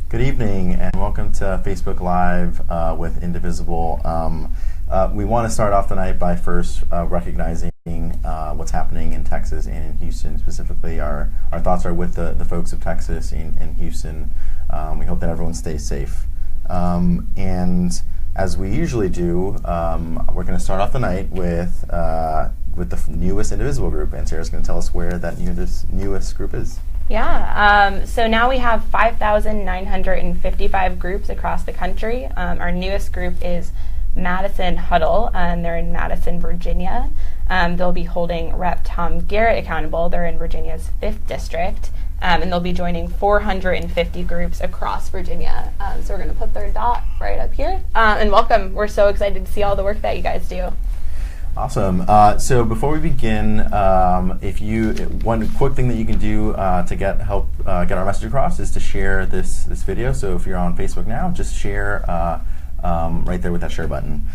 Good evening and welcome to Facebook Live with Indivisible. We want to start off tonight by first recognizing what's happening in Texas and in Houston. Specifically, our thoughts are with the folks of Texas in Houston. We hope that everyone stays safe. And as we usually do, we're going to start off the night with the newest Indivisible group, and Sarah's going to tell us where that newest group is. Yeah, so now we have 5,955 groups across the country. Our newest group is Madison Huddle, and they're in Madison, Virginia. They'll be holding Rep. Tom Garrett accountable. They're in Virginia's 5th District, and they'll be joining 450 groups across Virginia. So we're going to put their dot right up here. And welcome. We're so excited to see all the work that you guys do. Awesome. So before we begin, one quick thing that you can do to get our message across is to share this video. So if you're on Facebook now, just share right there with that share button.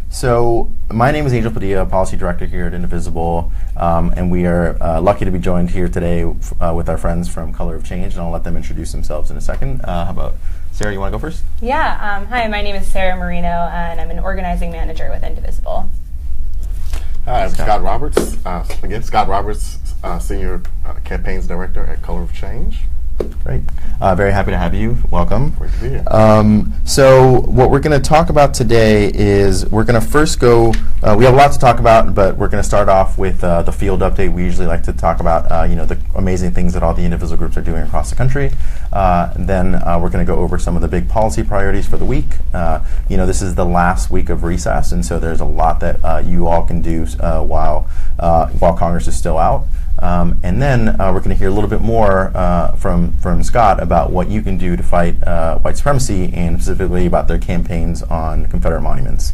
So my name is Angel Padilla, Policy Director here at Indivisible, and we are lucky to be joined here today with our friends from Color of Change, and I'll let them introduce themselves in a second. How about Sarah, you want to go first? Yeah. Hi, my name is Sarah Marino, and I'm an organizing manager with Indivisible. Hi, I'm Scott Roberts. Scott Roberts, Senior Campaigns Director at Color of Change. Great. Very happy to have you. Welcome. Great to be here. So what we're going to talk about today is we're going to first go, we have a lot to talk about, but we're going to start off with the field update. We usually like to talk about the amazing things that all the Indivisible groups are doing across the country. Then we're going to go over some of the big policy priorities for the week. This is the last week of recess, and so there's a lot that you all can do while Congress is still out. And then we're going to hear a little bit more from Scott about what you can do to fight white supremacy, and specifically about their campaigns on Confederate monuments.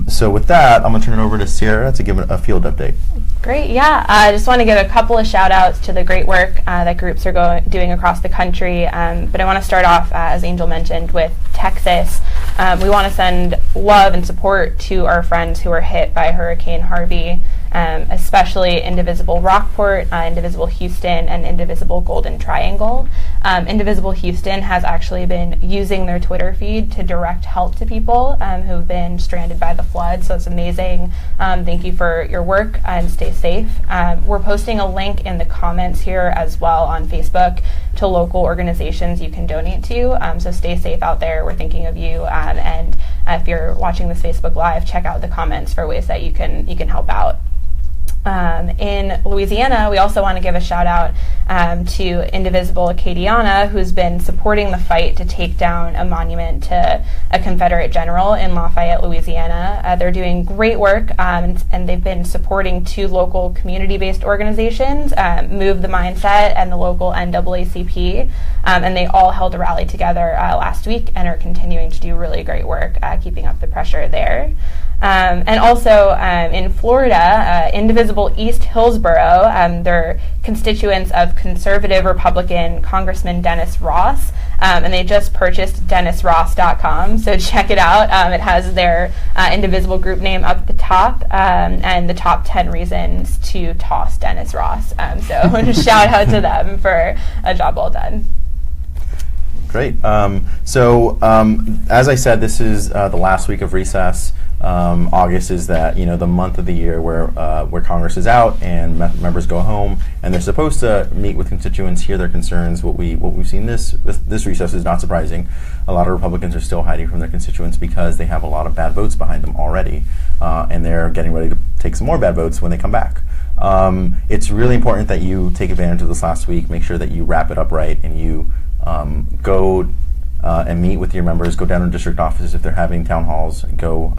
So with that, I'm going to turn it over to Sarah to give a field update. Great, yeah. I just want to give a couple of shout outs to the great work that groups are doing across the country. But I want to start off, as Angel mentioned, with Texas. We want to send love and support to our friends who were hit by Hurricane Harvey. Especially Indivisible Rockport, Indivisible Houston, and Indivisible Golden Triangle. Indivisible Houston has actually been using their Twitter feed to direct help to people who've been stranded by the flood, so it's amazing. Thank you for your work, and stay safe. We're posting a link in the comments here as well on Facebook to local organizations you can donate to, so stay safe out there. We're thinking of you, and if you're watching this Facebook Live, check out the comments for ways that you can help out. In Louisiana, we also want to give a shout out to Indivisible Acadiana, who's been supporting the fight to take down a monument to a Confederate general in Lafayette, Louisiana. They're doing great work, and they've been supporting 2 local community-based organizations, Move the Mindset and the local NAACP, and they all held a rally together last week and are continuing to do really great work, keeping up the pressure there. And also in Florida, Indivisible East Hillsborough, they're constituents of conservative Republican Congressman Dennis Ross, and they just purchased DennisRoss.com, so check it out. It has their Indivisible group name up at the top, and the top 10 reasons to toss Dennis Ross. So shout out to them for a job well done. Great. As I said, this is the last week of recess. August is the month of the year where Congress is out and members go home, and they're supposed to meet with constituents, hear their concerns. What we've seen this recess is not surprising. A lot of Republicans are still hiding from their constituents because they have a lot of bad votes behind them already, and they're getting ready to take some more bad votes when they come back. It's really important that you take advantage of this last week. Make sure that you wrap it up right, and you go and meet with your members. Go down to district offices if they're having town halls. Go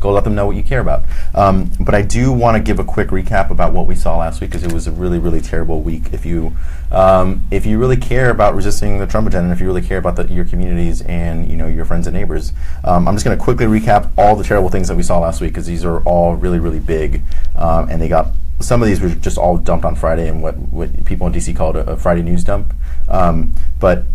let them know what you care about. But I do want to give a quick recap about what we saw last week, because it was a really, really terrible week. If you really care about resisting the Trump agenda, and if you really care about your communities and your friends and neighbors, I'm just going to quickly recap all the terrible things that we saw last week, because these are all really, really big, and some of these were just all dumped on Friday in what people in DC called a Friday news dump. But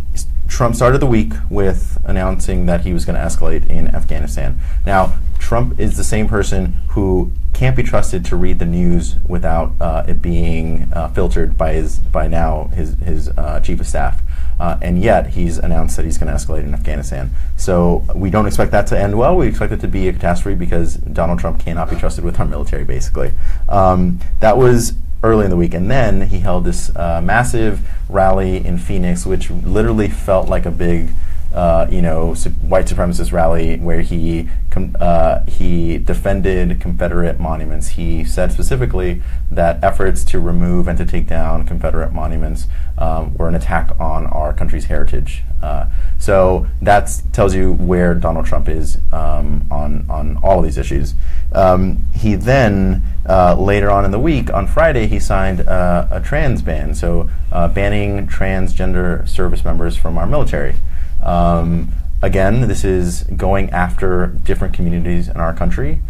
Trump started the week with announcing that he was going to escalate in Afghanistan. Now, Trump is the same person who can't be trusted to read the news without it being filtered by his chief of staff. And yet he's announced that he's going to escalate in Afghanistan. So we don't expect that to end well. We expect it to be a catastrophe because Donald Trump cannot be trusted with our military, basically. That was early in the week. And then he held this massive rally in Phoenix, which literally felt like a big white supremacist rally where he defended Confederate monuments. He said specifically that efforts to remove and to take down Confederate monuments were an attack on our country's heritage. So that tells you where Donald Trump is on all of these issues. He then, later on in the week, on Friday, he signed a trans ban, so banning transgender service members from our military. Again, this is going after different communities in our country.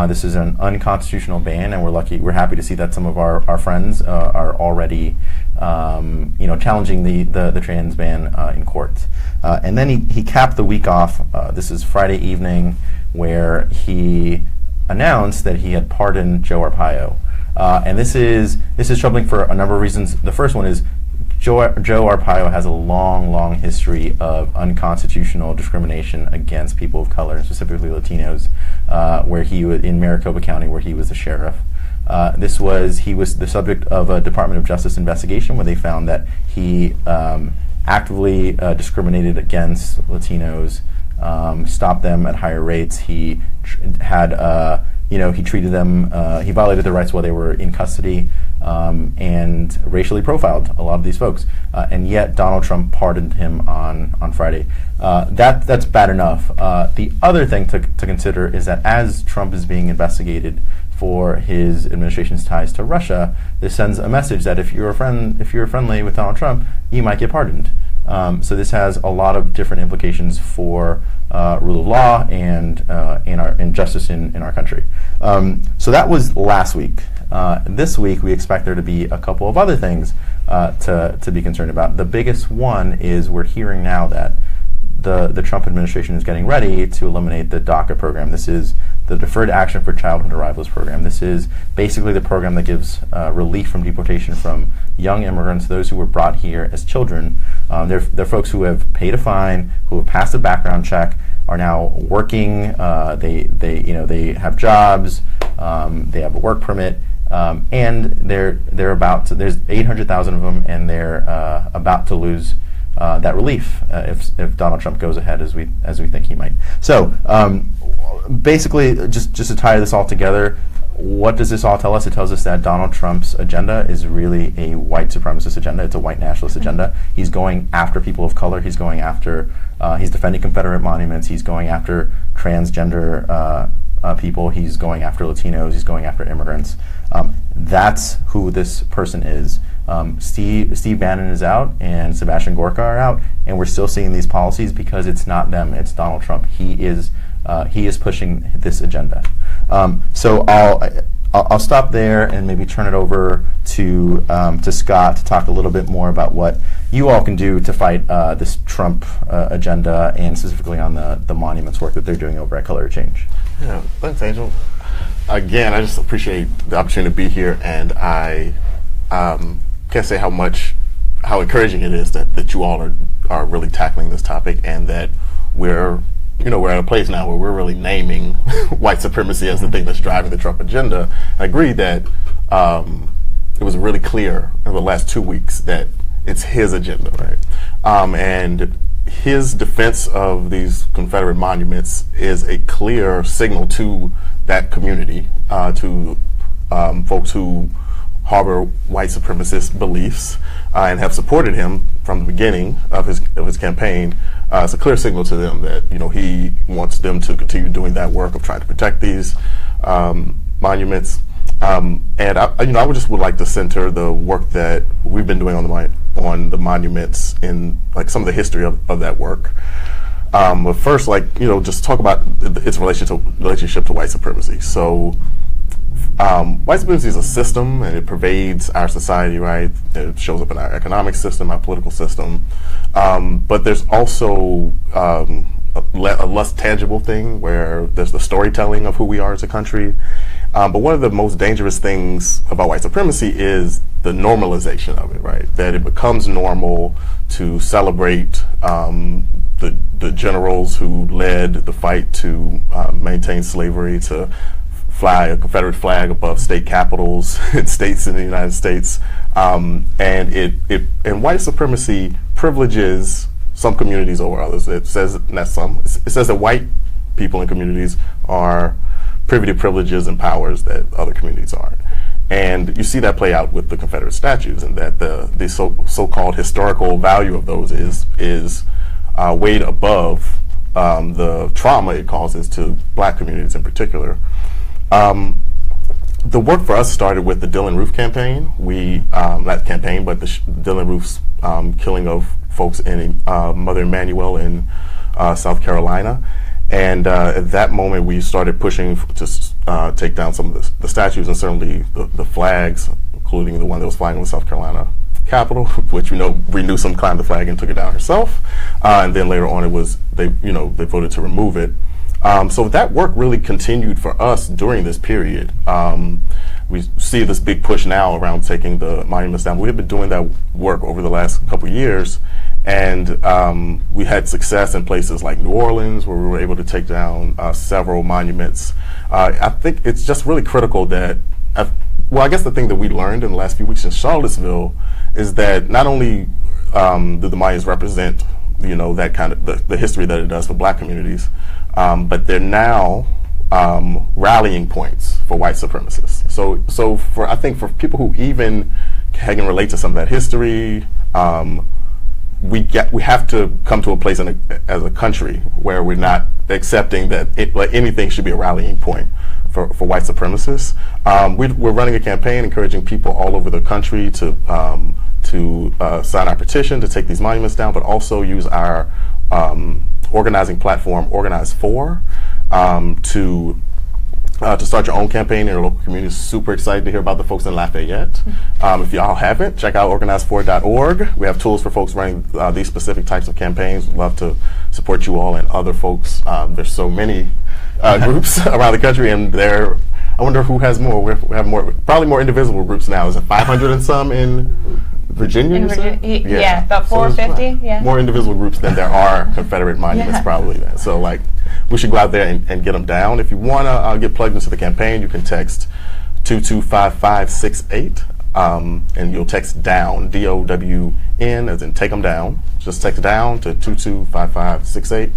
This is an unconstitutional ban, and we're happy to see that some of our friends are already challenging the trans ban in court. And then he capped the week off. This is Friday evening, where he announced that he had pardoned Joe Arpaio. And this is troubling for a number of reasons. The first one is Joe Arpaio has a long history of unconstitutional discrimination against people of color, specifically Latinos, where he was in Maricopa County, where he was the sheriff. He was the subject of a Department of Justice investigation where they found that he actively discriminated against Latinos, stopped them at higher rates. He he treated them, he violated their rights while they were in custody, and racially profiled a lot of these folks. And yet Donald Trump pardoned him on Friday. That's bad enough. The other thing to consider is that as Trump is being investigated for his administration's ties to Russia, this sends a message that if you're friendly with Donald Trump, you might get pardoned. So this has a lot of different implications for rule of law and justice in our country. So that was last week. This week we expect there to be a couple of other things to be concerned about. The biggest one is we're hearing now that the Trump administration is getting ready to eliminate the DACA program. This is the Deferred Action for Childhood Arrivals program. This is basically the program that gives relief from deportation from young immigrants, those who were brought here as children. They're folks who have paid a fine, who have passed a background check, are now working. They have jobs. They have a work permit, and they're about to. There's 800,000 of them, and they're about to lose that relief if Donald Trump goes ahead as we think he might. So basically, just to tie this all together, what does this all tell us? It tells us that Donald Trump's agenda is really a white supremacist agenda. It's a white nationalist agenda. He's going after people of color. He's going after. He's defending Confederate monuments. He's going after transgender people. He's going after Latinos. He's going after immigrants. That's who this person is. Steve Bannon is out and Sebastian Gorka are out, and we're still seeing these policies because it's not them, it's Donald Trump. He is pushing this agenda. So I'll stop there and maybe turn it over to Scott to talk a little bit more about what you all can do to fight this Trump agenda, and specifically on the monuments work that they're doing over at Color Change. Yeah, thanks, Angel. Again, I just appreciate the opportunity to be here, and I can't say how encouraging it is that you all are really tackling this topic, and that we're at a place now where we're really naming white supremacy as the thing that's driving the Trump agenda. I agree that it was really clear in the last 2 weeks that it's his agenda, right? And his defense of these Confederate monuments is a clear signal to that community, to folks who harbor white supremacist beliefs and have supported him from the beginning of his campaign. It's a clear signal to them that he wants them to continue doing that work of trying to protect these monuments. And I would like to center the work that we've been doing on the monuments in some of the history of that work. But first, just talk about its relationship to white supremacy. So. White supremacy is a system, and it pervades our society, right? It shows up in our economic system, our political system. But there's also a less tangible thing where there's the storytelling of who we are as a country. But one of the most dangerous things about white supremacy is the normalization of it, right? That it becomes normal to celebrate the generals who led the fight to maintain slavery, to fly a Confederate flag above state capitals in states in the United States. And white supremacy privileges some communities over others. It says not some. It says that white people in communities are privy to privileges and powers that other communities aren't. And you see that play out with the Confederate statues, and that the so-called historical value of those is weighed above the trauma it causes to black communities in particular. The work for us started with the Dylann Roof campaign. Not campaign, but the Dylann Roof's killing of folks in Mother Emanuel in South Carolina. And at that moment, we started pushing to take down some of the statues, and certainly the flags, including the one that was flying in the South Carolina Capitol, which Bree Newsom climbed the flag and took it down herself. And then later on, they voted to remove it. So that work really continued for us during this period. We see this big push now around taking the monuments down. We have been doing that work over the last couple of years, and we had success in places like New Orleans, where we were able to take down several monuments. I think it's just really critical that, I guess the thing that we learned in the last few weeks in Charlottesville is that not only do the monuments represent, that kind of the history that it does for black communities, but they're now rallying points for white supremacists. So I think for people who even can relate to some of that history, we have to come to a place as a country where we're not accepting that anything should be a rallying point for white supremacists. We're running a campaign encouraging people all over the country to sign our petition to take these monuments down, but also use our organizing platform, Organize For, to start your own campaign in your local community. Super excited to hear about the folks in Lafayette. If y'all haven't, check out organize4.org. We have tools for folks running these specific types of campaigns. We'd love to support you all and other folks. There's so many groups around the country, and I wonder who has more. We have more, probably more Indivisible groups now. Is it 500 and some in Virginia? Yeah, about 450. Yeah, more Indivisible groups than there are Confederate monuments, probably. Then. So we should go out there and get them down. If you want to get plugged into the campaign, you can text 225568, and you'll text DOWN, DOWN, as in take them down. Just text DOWN to 225568.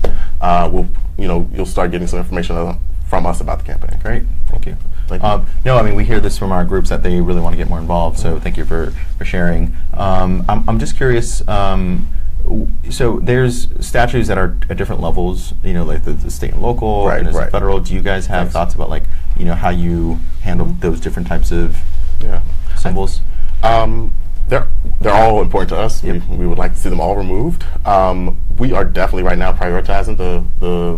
You'll start getting some information from us about the campaign. Great, thank you. We hear this from our groups that they really want to get more involved, so thank you for sharing. I'm just curious, so there's statues that are at different levels, like the state and local, and there's the federal. Do you guys have thoughts about how you handle those different types of symbols? They're all important to us. Yep. We would like to see them all removed. We are definitely right now prioritizing the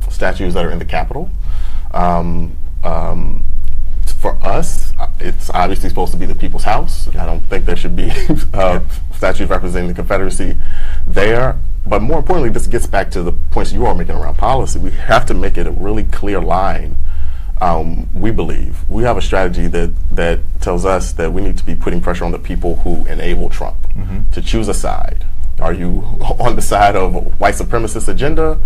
statues that are in the Capitol. For us, it's obviously supposed to be the People's House. I don't think there should be statues representing the Confederacy there. But more importantly, this gets back to the points you are making around policy. We have to make it a really clear line. We believe we have a strategy that tells us that we need to be putting pressure on the people who enable Trump to choose a side. Are you on the side of a white supremacist agenda,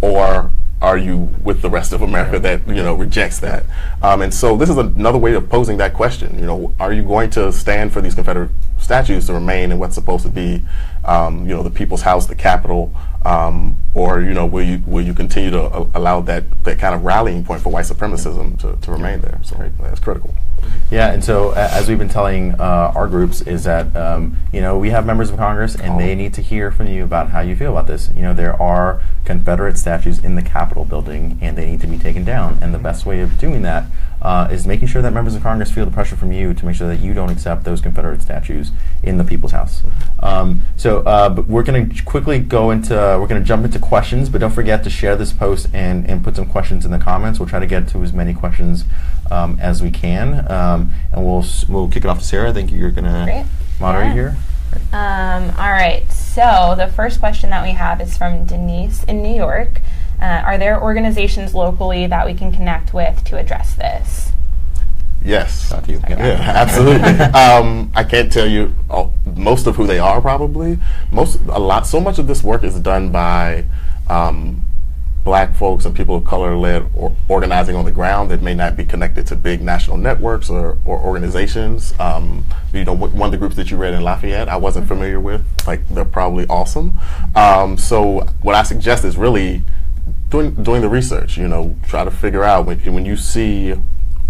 or are you with the rest of America that rejects that? And so this is another way of posing that question. Are you going to stand for these Confederate statues to remain in what's supposed to be, the People's House, the Capitol, or will you continue to allow that kind of rallying point for white supremacism to remain there? So that's critical. Yeah, and so as we've been telling our groups is that we have members of Congress, and they need to hear from you about how you feel about this. There are Confederate statues in the Capitol building, and they need to be taken down. And the best way of doing that is making sure that members of Congress feel the pressure from you to make sure that you don't accept those Confederate statues in the People's House. But we're going to quickly we're going to jump into questions, but don't forget to share this post and put some questions in the comments. We'll try to get to as many questions as we can, and we'll kick it off to Sarah. I think you're going to moderate here. All right, so So the first question that we have is from Denise in New York. Are there organizations locally that we can connect with to address this? Yes. Not you. Yeah, absolutely. I can't tell you most of who they are. Probably so much of this work is done by Black folks and people of color led or organizing on the ground that may not be connected to big national networks or organizations. One of the groups that you read in Lafayette, I wasn't familiar with. Like, they're probably awesome. So what I suggest is really doing the research. Try to figure out when you see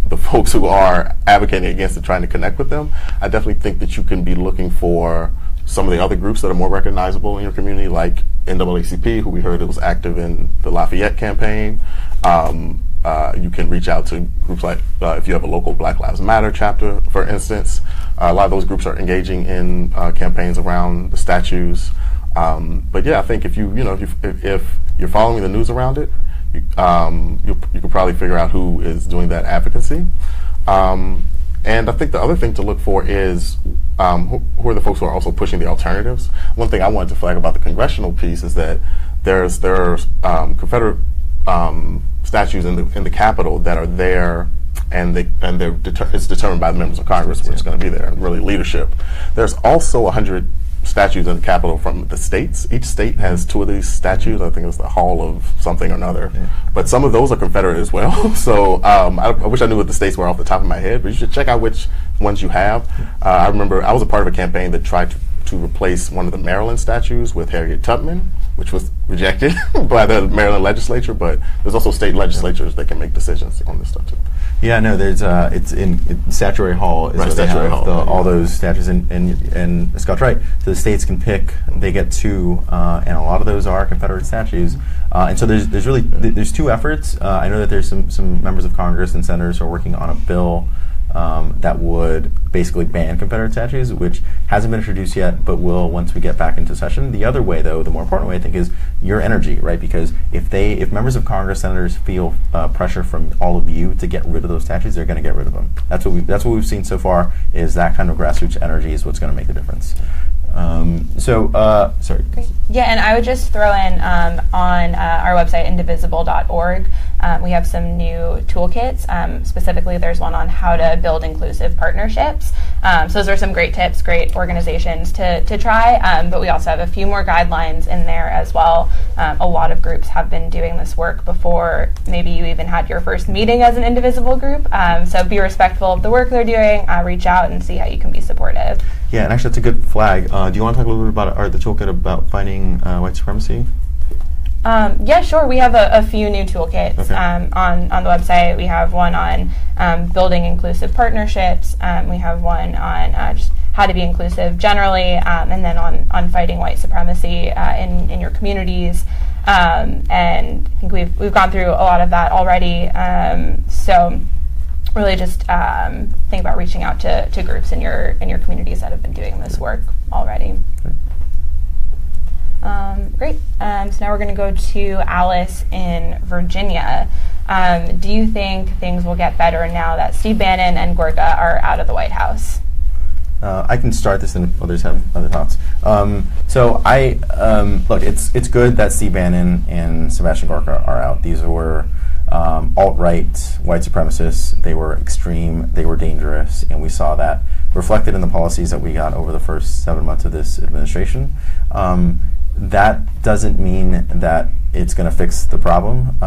the folks who are advocating against it, trying to connect with them. I definitely think that you can be looking for some of the other groups that are more recognizable in your community, like NAACP, who we heard was active in the Lafayette campaign. You can reach out to groups like, if you have a local Black Lives Matter chapter, for instance. A lot of those groups are engaging in campaigns around the statues. But yeah, I think if you're following the news around it, you can probably figure out who is doing that advocacy. And I think the other thing to look for is who are the folks who are also pushing the alternatives. One thing I wanted to flag about the congressional piece is that there are Confederate statues in the Capitol that are there, and it's determined by the members of Congress where it's going to be there, and really leadership. There's also 100 statues in the Capitol from the states. Each state has 2 of these statues. I think it's the Hall of something or another. Yeah. But some of those are Confederate as well. So I wish I knew what the states were off the top of my head, but you should check out which ones you have. I remember I was a part of a campaign that tried to replace one of the Maryland statues with Harriet Tubman, which was rejected by the Maryland legislature, but there's also state legislatures that can make decisions on this stuff too. Yeah, no, there's it's in Statuary Hall is where they have all those statues, and Scott's right. So the states can pick; they get 2, and a lot of those are Confederate statues. And so there's really there's 2 efforts. I know that there's some members of Congress and senators who are working on a bill that would basically ban Confederate statues, which hasn't been introduced yet, but will once we get back into session. The other way, though, the more important way, I think, is your energy, right? Because if members of Congress, senators feel pressure from all of you to get rid of those statues, they're going to get rid of them. That's what we've seen so far. Is that kind of grassroots energy is what's going to make the difference. Sorry. Great. Yeah, and I would just throw in on our website, indivisible.org, we have some new toolkits. Specifically, there's one on how to build inclusive partnerships. So those are some great tips, great organizations to try, but we also have a few more guidelines in there as well. A lot of groups have been doing this work before maybe you even had your first meeting as an Indivisible group. So be respectful of the work they're doing, reach out and see how you can be supportive. Yeah, and actually that's a good flag. Do you want to talk a little bit about the toolkit about fighting white supremacy? Yeah, sure. We have a few new toolkits on the website. We have one on building inclusive partnerships. We have one on just how to be inclusive generally, and then on fighting white supremacy in your communities. And I think we've gone through a lot of that already. So really just think about reaching out to groups in your communities that have been doing this work already. Great. So now we're going to go to Alice in Virginia. Do you think things will get better now that Steve Bannon and Gorka are out of the White House? I can start this, and others have other thoughts. So look. It's good that Steve Bannon and Sebastian Gorka are out. These were alt-right white supremacists. They were extreme. They were dangerous, and we saw that reflected in the policies that we got over the first 7 months of this administration. That doesn't mean that it's going to fix the problem.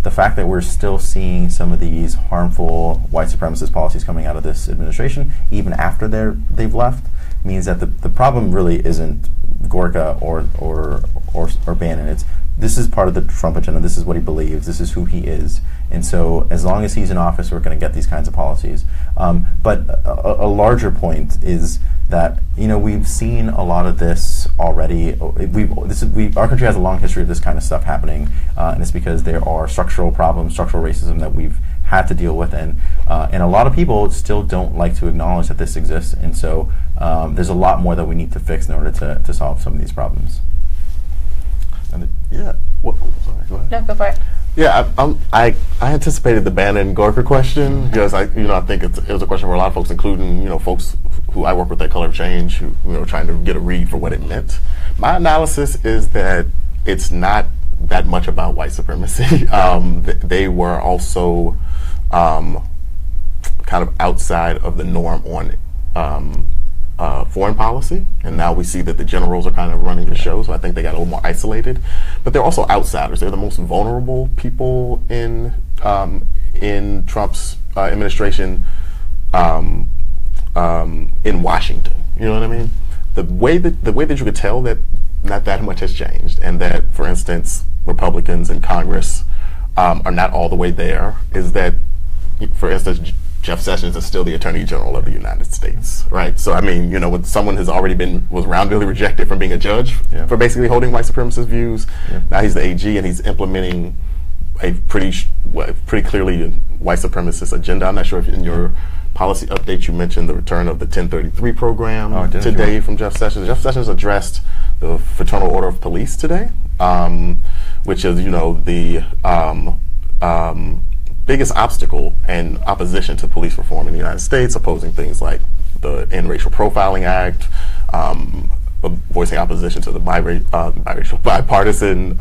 The fact that we're still seeing some of these harmful white supremacist policies coming out of this administration, even after they've left, means that the problem really isn't Gorka or Bannon. This is part of the Trump agenda. This is what he believes. This is who he is. And so as long as he's in office, we're going to get these kinds of policies. But a larger point is that we've seen a lot of this already. Our country has a long history of this kind of stuff happening, and it's because there are structural problems, structural racism that we've had to deal with, and a lot of people still don't like to acknowledge that this exists. And so there's a lot more that we need to fix in order to solve some of these problems. Sorry, go ahead. No, go for it. Yeah, I anticipated the Bannon Gorka question because I think it was a question for a lot of folks, including folks who I work with at Color of Change, who trying to get a read for what it meant. My analysis is that it's not that much about white supremacy. They were also kind of outside of the norm on foreign policy, and now we see that the generals are kind of running the show, so I think they got a little more isolated. But they're also outsiders. They're the most vulnerable people in Trump's administration in Washington. You know what I mean? The way that you could tell that not that much has changed, and that, for instance, Republicans in Congress are not all the way there, is that, for instance, Jeff Sessions is still the Attorney General of the United States, right? So I mean, when someone was roundly rejected from being a judge for basically holding white supremacist views, now he's the AG and he's implementing a pretty clearly white supremacist agenda. I'm not sure if in your policy update you mentioned the return of the 1033 program today from Jeff Sessions. Jeff Sessions addressed the Fraternal Order of Police today, which is the biggest obstacle and opposition to police reform in the United States, opposing things like the End Racial Profiling Act, voicing opposition to the bipartisan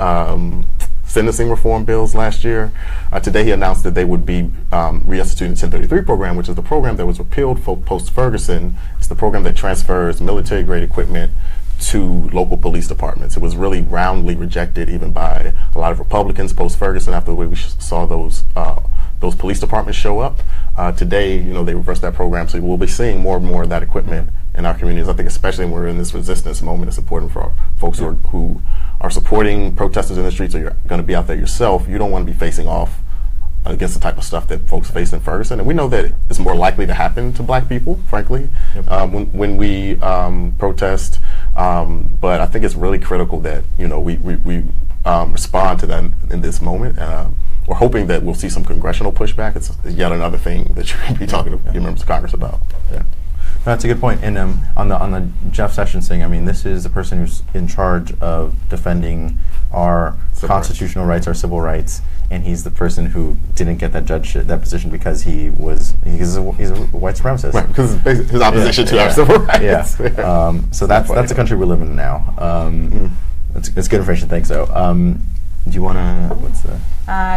sentencing reform bills last year. Today he announced that they would be reinstituting the 1033 program, which is the program that was repealed post-Ferguson. It's the program that transfers military-grade equipment to local police departments. It was really roundly rejected even by a lot of Republicans post-Ferguson after the way we saw those police departments show up. Today, they reversed that program, so we'll be seeing more and more of that equipment in our communities. I think especially when we're in this resistance moment, it's important for folks who are supporting protesters in the streets, or you're going to be out there yourself. You don't want to be facing off against the type of stuff that folks face in Ferguson. And we know that it's more likely to happen to black people, frankly, when we protest. But I think it's really critical that we respond to that in this moment. We're hoping that we'll see some congressional pushback. It's yet another thing that you can be talking to your members of Congress about. Yeah. That's a good point. And on the Jeff Sessions thing, I mean, this is the person who's in charge of defending our constitutional rights, our civil rights, and he's the person who didn't get that position because he's a white supremacist. Right, because his opposition to our civil rights. Yeah. So that's the country we live in now. It's good information. Thanks. So, do you want to? What's the?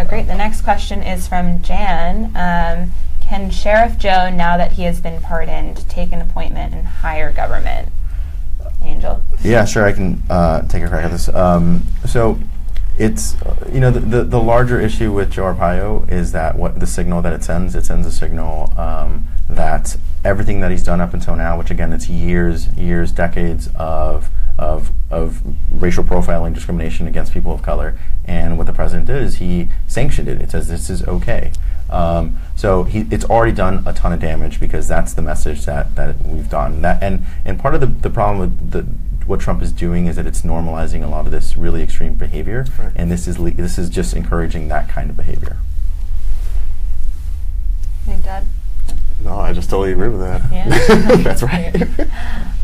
Great. The next question is from Jan. Can Sheriff Joe, now that he has been pardoned, take an appointment in higher government? Angel? Yeah, sure. I can take a crack at this. So it's the larger issue with Joe Arpaio is that what the signal that it sends a signal that everything that he's done up until now, which again it's years, decades of racial profiling, discrimination against people of color, and what the president did is he sanctioned it. It says this is okay. So it's already done a ton of damage because that's the message that we've done. And part of the problem with what Trump is doing is that it's normalizing a lot of this really extreme behavior, right. And this is just encouraging that kind of behavior. Hey, Dad? No, I just totally agree with that. Yeah? That's right.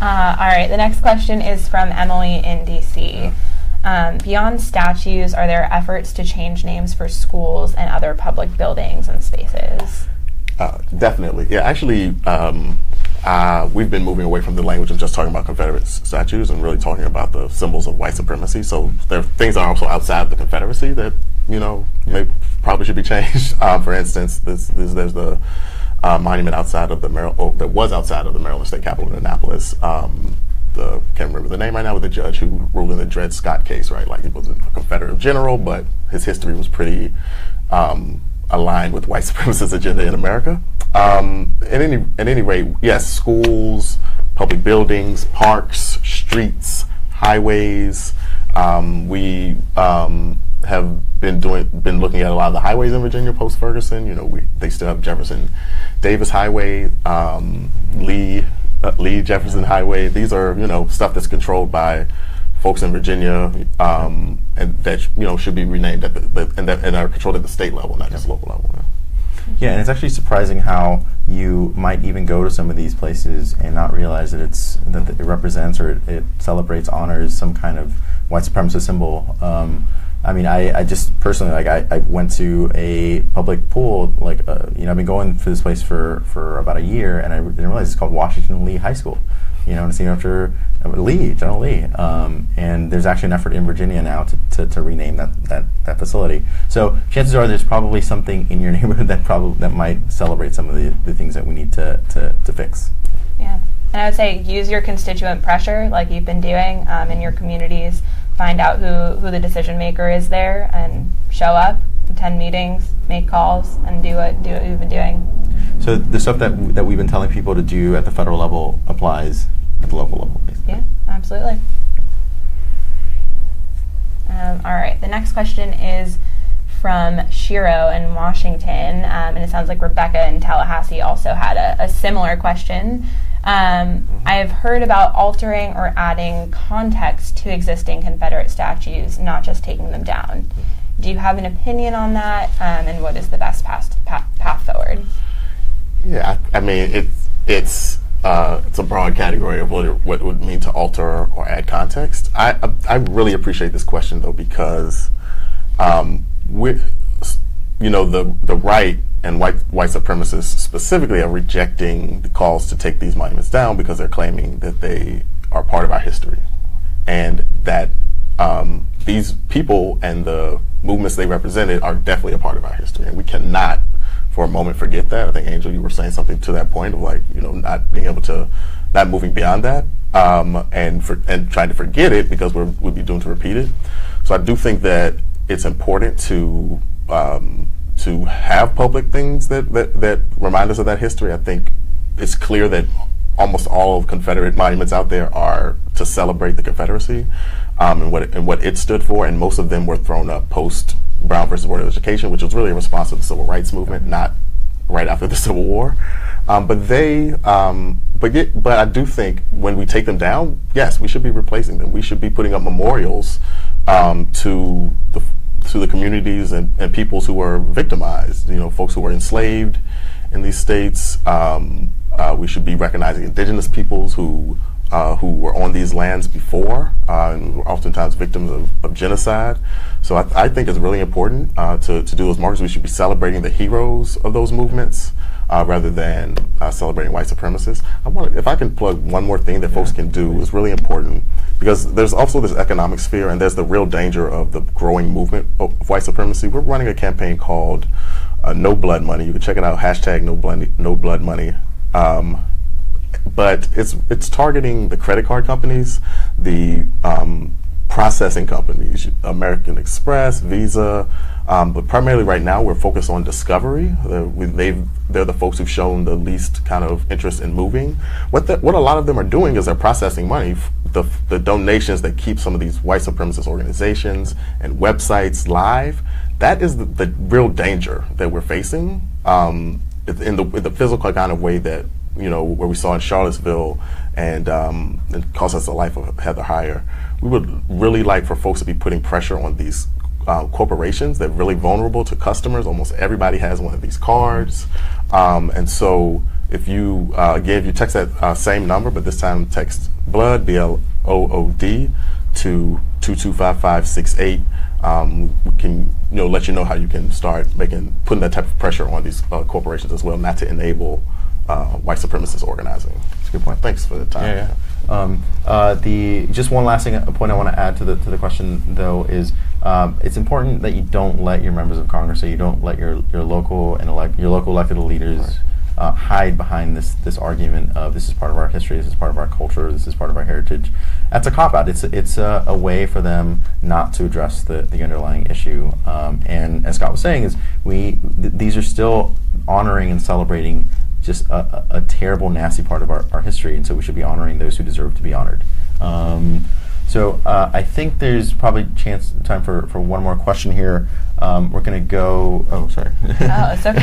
All right, the next question is from Emily in D.C. Beyond statues, are there efforts to change names for schools and other public buildings and spaces? Definitely. Yeah, actually, we've been moving away from the language of just talking about Confederate statues and really talking about the symbols of white supremacy. So there are things that are also outside of the Confederacy that, probably should be changed. For instance, there's the monument outside of that was outside of the Maryland State Capitol in Annapolis. Can't remember the name right now, with the judge who ruled in the Dred Scott case, right? Like he was a Confederate general, but his history was pretty aligned with white supremacist agenda in America. At any rate, yes, schools, public buildings, parks, streets, highways. We have been looking at a lot of the highways in Virginia post Ferguson. They still have Jefferson Davis Highway, Lee Jefferson Highway. These are stuff that's controlled by folks in Virginia, and that should be renamed and are controlled at the state level, not just local level. Yeah, and it's actually surprising how you might even go to some of these places and not realize that it represents or it celebrates, honors some kind of white supremacist symbol. I mean, I just personally, like, I went to a public pool, like, I've been going to this place for about a year, and I didn't realize it's called Washington Lee High School. It's named after General Lee. And there's actually an effort in Virginia now to rename that facility. So chances are there's probably something in your neighborhood that might celebrate some of the things that we need to fix. Yeah. And I would say use your constituent pressure like you've been doing in your communities. Find out who the decision maker is there and show up, attend meetings, make calls, and do what you've been doing. So the stuff that we've been telling people to do at the federal level applies at the local level, basically. Yeah, absolutely. All right, the next question is from Shiro in Washington, and it sounds like Rebecca in Tallahassee also had a similar question. I have heard about altering or adding context to existing Confederate statues, not just taking them down. Do you have an opinion on that, and what is the best path forward? Yeah, I mean, it's a broad category of what it would mean to alter or add context. I really appreciate this question, though, because the right and white supremacists specifically are rejecting the calls to take these monuments down because they're claiming that they are part of our history, and that these people and the movements they represented are definitely a part of our history, and we cannot for a moment forget that. I think, Angel, you were saying something to that point of not moving beyond that, and trying to forget it because we'd be doomed to repeat it. So I do think that it's important to have public things that remind us of that history. I think it's clear that almost all of Confederate monuments out there are to celebrate the Confederacy and what it stood for, and most of them were thrown up post Brown versus Board of Education, which was really a response to the Civil Rights Movement, not right after the Civil War. But I do think when we take them down, yes, we should be replacing them. We should be putting up memorials to the communities and peoples who were victimized. Folks who were enslaved in these states. We should be recognizing indigenous peoples who were on these lands before and were oftentimes victims of genocide. So I think it's really important to do those markers. We should be celebrating the heroes of those movements rather than celebrating white supremacists. If I can plug one more thing that folks can do is really important, because there's also this economic sphere, and there's the real danger of the growing movement of white supremacy. We're running a campaign called No Blood Money. You can check it out, hashtag No Blood Money. But it's targeting the credit card companies, the processing companies, American Express, Visa, but primarily right now we're focused on discovery. They're the folks who've shown the least kind of interest in moving. What a lot of them are doing is they're processing money, the donations that keep some of these white supremacist organizations and websites live. That is the real danger that we're facing in the physical kind of way that where we saw in Charlottesville, and it cost us the life of Heather Heyer. We would really like for folks to be putting pressure on these corporations. They're really vulnerable to customers. Almost everybody has one of these cards. And so if you text that same number, but this time text BLOOD, BLOOD, to 225568, we can let you know how you can start putting that type of pressure on these corporations as well, not to enable white supremacist organizing. That's a good point. Thanks for the time. Yeah. Just one last point I want to add to the question, though, is it's important that you don't let your members of Congress, or you don't let your local elected leaders hide behind this argument of this is part of our history, this is part of our culture, this is part of our heritage. That's a cop-out. It's a way for them not to address the underlying issue. And as Scott was saying, is these are still honoring and celebrating just a terrible, nasty part of our history, and so we should be honoring those who deserve to be honored. So I think there's probably time for one more question here. We're going to go. Oh, sorry. Oh, it's okay.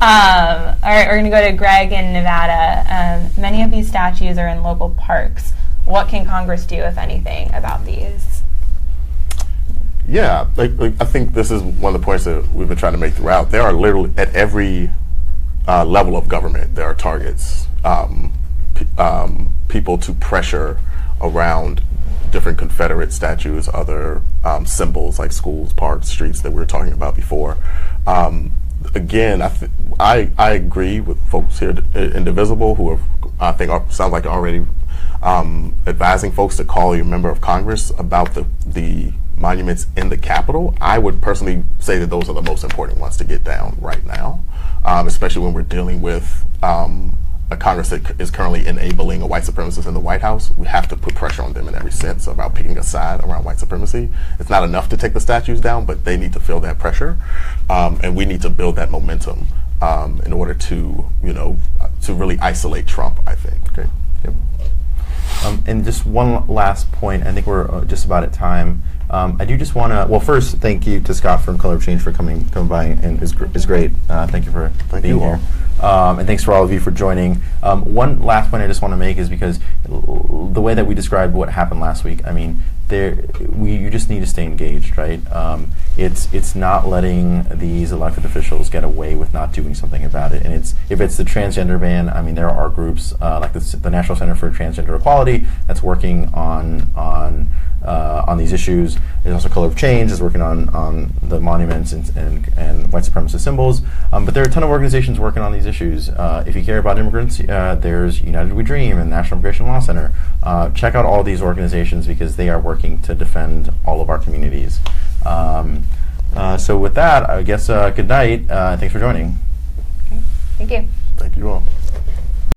All right, we're going to go to Greg in Nevada. Many of these statues are in local parks. What can Congress do, if anything, about these? Yeah, I think this is one of the points that we've been trying to make throughout. There are literally at every level of government, there are targets, people to pressure around different Confederate statues, other symbols like schools, parks, streets that we were talking about before. Again, I agree with folks here at Indivisible who are, I think, sounds like already advising folks to call a member of Congress about the monuments in the Capitol. I would personally say that those are the most important ones to get down right now, especially when we're dealing with a Congress that is currently enabling a white supremacist in the White House. We have to put pressure on them in every sense about picking a side around white supremacy. It's not enough to take the statues down, but they need to feel that pressure, and we need to build that momentum in order to, to really isolate Trump, I think. Okay. Yep. And just one last point. I think we're just about at time. I do just want to, well, first, thank you to Scott from Color of Change for coming by, and it's great. Thank you for being here. And thanks for all of you for joining. One last point I just want to make is because the way that we described what happened last week, I mean, you just need to stay engaged, right? It's not letting these elected officials get away with not doing something about it. And if it's the transgender ban, I mean, there are groups like the National Center for Transgender Equality that's working on these issues. There's also Color of Change is working on the monuments and white supremacist symbols. But there are a ton of organizations working on these issues. If you care about immigrants, there's United We Dream and National Immigration Law Center. Check out all these organizations because they are working to defend all of our communities. So with that, I guess good night. Thanks for joining. Okay. Thank you. Thank you all.